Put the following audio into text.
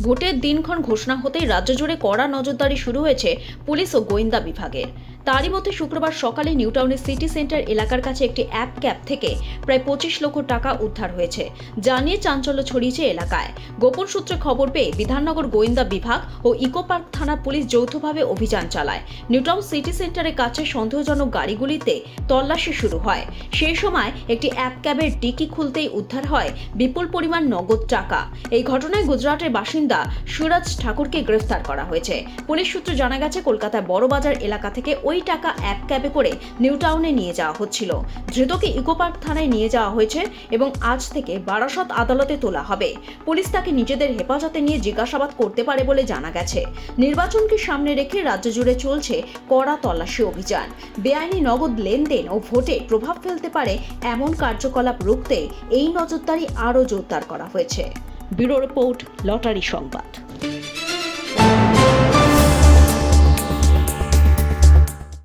ভোটের দিনক্ষণ ঘোষণা হতেই রাজ্য জুড়ে কড়া নজরদারি শুরু হয়েছে পুলিশ ও গোয়েন্দা বিভাগের। তারই মধ্যে শুক্রবার সকালে নিউ টাউনের সিটি সেন্টার এলাকার কাছে একটি অ্যাপ ক্যাব থেকে প্রায় 25 লক্ষ টাকা উদ্ধার হয়েছে, যা নিয়ে চাঞ্চল্য ছড়িয়েছে এলাকায়। গোপন সূত্রে খবর পেয়ে বিধাননগর গোয়েন্দা বিভাগ ও ইকো পার্ক থানা পুলিশ যৌথভাবে অভিযান চালায়। নিউ টাউন সিটি সেন্টারের কাছে সন্দেহজনক গাড়িগুলিতে তল্লাশি শুরু হয়। সেই সময় একটি অ্যাপ ক্যাবের ডিকি খুলতেই উদ্ধার হয় বিপুল পরিমাণ নগদ টাকা। এই ঘটনায় গুজরাটের বাসিন্দা সুরজ ঠাকুরকে গ্রেফতার করা হয়েছে। পুলিশ সূত্রে জানা গেছে, কলকাতার বড়বাজার এলাকা থেকে ওই টাকা অ্যাপ ক্যাবে করে নিউ টাউনে নিয়ে যাওয়া হচ্ছিল। ধৃতকে ইকো পার্ক থানায় নিয়ে যাওয়া হয়েছে এবং আজ থেকে বারাসত আদালতে তোলা হবে। পুলিশ তাকে নিজেদের হেফাজতে নিয়ে জিজ্ঞাসাবাদ করতে পারে বলে জানা গেছে। নির্বাচনকে সামনে রেখে রাজ্য জুড়ে চলছে কড়া তল্লাশি অভিযান। বেআইনি নগদ লেনদেন ও ভোটে প্রভাব ফেলতে পারে এমন কার্যকলাপ রুখতে এই নজরদারি আরও জোরদার করা হয়েছে। ব্যুরো রিপোর্ট, লটারি সংবাদ।